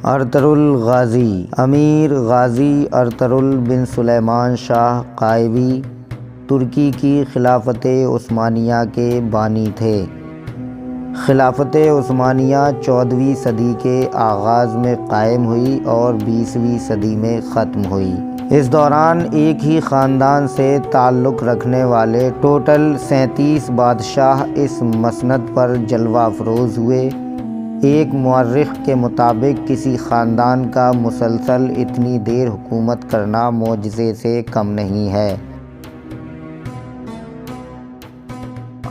Ertugrul Ghazi امیر غازی Ertugrul بن سلیمان شاہ قائبی ترکی کی خلافت عثمانیہ کے بانی تھے۔ خلافت عثمانیہ 14ویں صدی کے آغاز میں قائم ہوئی اور 20ویں صدی میں ختم ہوئی۔ اس دوران ایک ہی خاندان سے تعلق رکھنے والے ٹوٹل 37 بادشاہ اس مسند پر جلوہ افروز ہوئے۔ ایک مورخ کے مطابق کسی خاندان کا مسلسل اتنی دیر حکومت کرنا معجزے سے کم نہیں ہے۔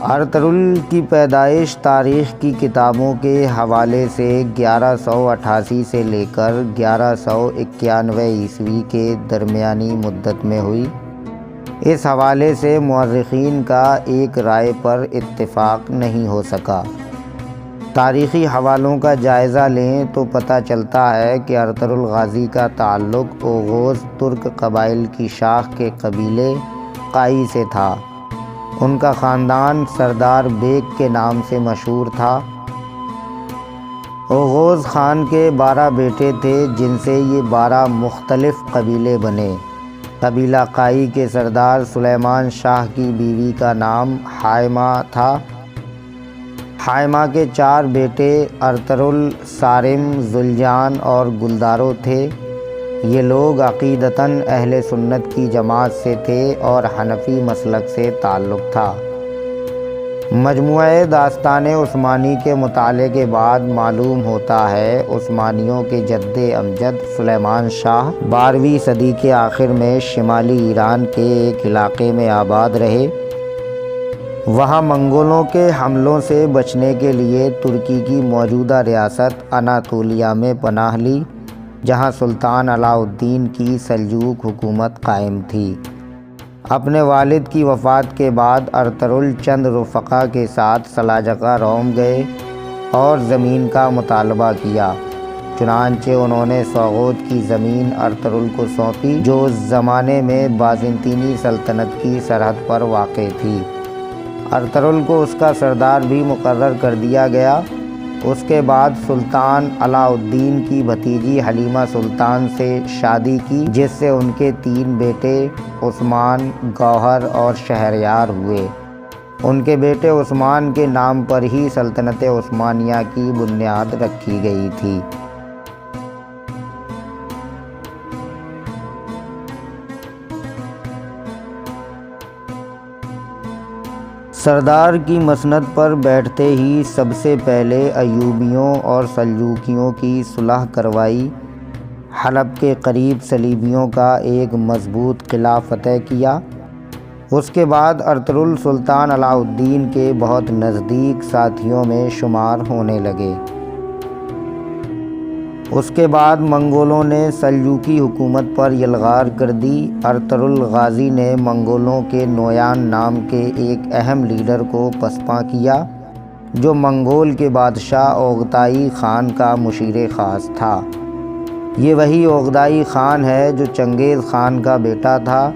ارطغرل کی پیدائش تاریخ کی کتابوں کے حوالے سے 1188 سے لے کر 1191 عیسوی کے درمیانی مدت میں ہوئی۔ اس حوالے سے مورخین کا ایک رائے پر اتفاق نہیں ہو سکا۔ تاریخی حوالوں کا جائزہ لیں تو پتہ چلتا ہے کہ ارطغرل غازی کا تعلق اوغوز ترک قبائل کی شاخ کے قبیلے قائی سے تھا۔ ان کا خاندان سردار بیگ کے نام سے مشہور تھا۔ اوغوز خان کے 12 بیٹے تھے جن سے یہ 12 مختلف قبیلے بنے۔ قبیلہ قائی کے سردار سلیمان شاہ کی بیوی کا نام حائمہ تھا۔ حائمہ کے 4 بیٹے ارطغرل، صارم، ذوالجان اور گلدارو تھے۔ یہ لوگ عقیدتاً اہل سنت کی جماعت سے تھے اور حنفی مسلک سے تعلق تھا۔ مجموعہ داستان عثمانی کے مطالعے کے بعد معلوم ہوتا ہے عثمانیوں کے جد امجد سلیمان شاہ 12ویں صدی کے آخر میں شمالی ایران کے ایک علاقے میں آباد رہے۔ وہاں منگولوں کے حملوں سے بچنے کے لیے ترکی کی موجودہ ریاست اناطولیہ میں پناہ لی، جہاں سلطان علاء الدین کی سلجوق حکومت قائم تھی۔ اپنے والد کی وفات کے بعد ارطغرل چند رفقا کے ساتھ سلاجقہ روم گئے اور زمین کا مطالبہ کیا۔ چنانچہ انہوں نے سوغوت کی زمین ارطغرل کو سونپی، جو اس زمانے میں بازنطینی سلطنت کی سرحد پر واقع تھی۔ ارطغرل کو اس کا سردار بھی مقرر کر دیا گیا۔ اس کے بعد سلطان علاء الدین کی بھتیجی حلیمہ سلطان سے شادی کی، جس سے ان کے 3 بیٹے عثمان، گوہر اور شہریار ہوئے۔ ان کے بیٹے عثمان کے نام پر ہی سلطنت عثمانیہ کی بنیاد رکھی گئی تھی۔ سردار کی مسند پر بیٹھتے ہی سب سے پہلے ایوبیوں اور سلجوقیوں کی صلح کروائی۔ حلب کے قریب صلیبیوں کا ایک مضبوط قلعہ فتح کیا۔ اس کے بعد ارطغرل سلطان علاء الدین کے بہت نزدیک ساتھیوں میں شمار ہونے لگے۔ اس کے بعد منگولوں نے سلجوقی حکومت پر یلغار کر دی۔ ارطغرل غازی نے منگولوں کے نویان نام کے ایک اہم لیڈر کو پسپاں کیا، جو منگول کے بادشاہ اوغتائی خان کا مشیر خاص تھا۔ یہ وہی اوغتائی خان ہے جو چنگیز خان کا بیٹا تھا،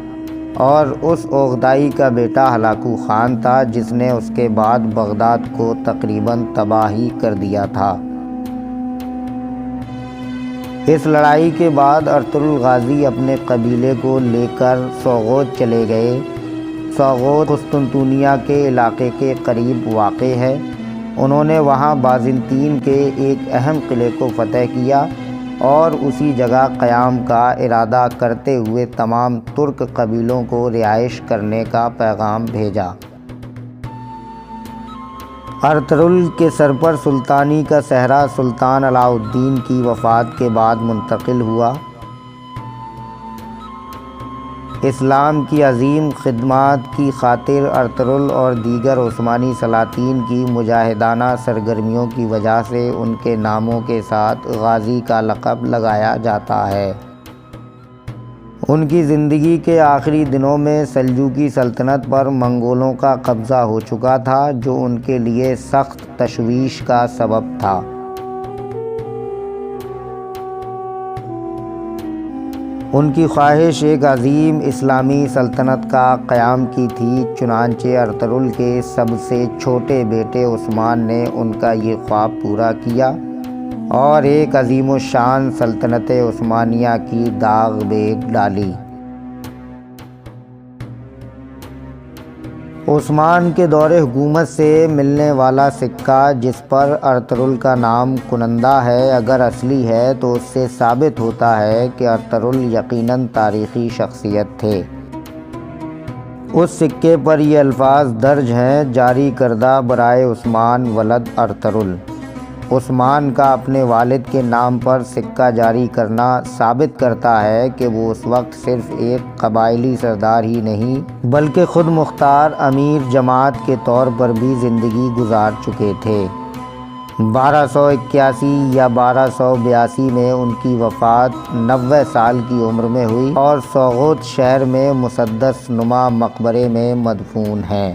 اور اس اوغتائی کا بیٹا ہلاکو خان تھا جس نے اس کے بعد بغداد کو تقریباً تباہ ہی کر دیا تھا۔ اس لڑائی کے بعد ارطغرل غازی اپنے قبیلے کو لے کر سوغوت چلے گئے۔ سوغوت قسطنطنیہ کے علاقے کے قریب واقع ہے۔ انہوں نے وہاں بازنطین کے ایک اہم قلعے کو فتح کیا اور اسی جگہ قیام کا ارادہ کرتے ہوئے تمام ترک قبیلوں کو رہائش کرنے کا پیغام بھیجا۔ ارطغرل کے سر پر سلطانی کا صحرا سلطان علاء الدین کی وفات کے بعد منتقل ہوا۔ اسلام کی عظیم خدمات کی خاطر ارطغرل اور دیگر عثمانی سلاطین کی مجاہدانہ سرگرمیوں کی وجہ سے ان کے ناموں کے ساتھ غازی کا لقب لگایا جاتا ہے۔ ان کی زندگی کے آخری دنوں میں سلجوقی سلطنت پر منگولوں کا قبضہ ہو چکا تھا، جو ان کے لیے سخت تشویش کا سبب تھا۔ ان کی خواہش ایک عظیم اسلامی سلطنت کا قیام کی تھی، چنانچہ ارطغرل کے سب سے چھوٹے بیٹے عثمان نے ان کا یہ خواب پورا کیا۔ اور ایک عظیم الشان سلطنت عثمانیہ کی داغ بیگ ڈالی۔ عثمان کے دور حکومت سے ملنے والا سکہ جس پر ارطغرل کا نام کنندہ ہے، اگر اصلی ہے تو اس سے ثابت ہوتا ہے کہ ارطغرل یقیناً تاریخی شخصیت تھے۔ اس سکے پر یہ الفاظ درج ہیں: جاری کردہ برائے عثمان ولد ارطغرل۔ عثمان کا اپنے والد کے نام پر سکہ جاری کرنا ثابت کرتا ہے کہ وہ اس وقت صرف ایک قبائلی سردار ہی نہیں بلکہ خود مختار امیر جماعت کے طور پر بھی زندگی گزار چکے تھے۔ 1281 یا 1282 میں ان کی وفات 90 سال کی عمر میں ہوئی اور سوغوت شہر میں مسدس نما مقبرے میں مدفون ہیں۔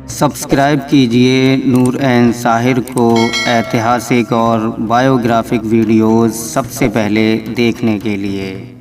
سبسکرائب کیجئے نور عین ساحر کو ایتہاسک اور بایوگرافک ویڈیوز سب سے پہلے دیکھنے کے لیے۔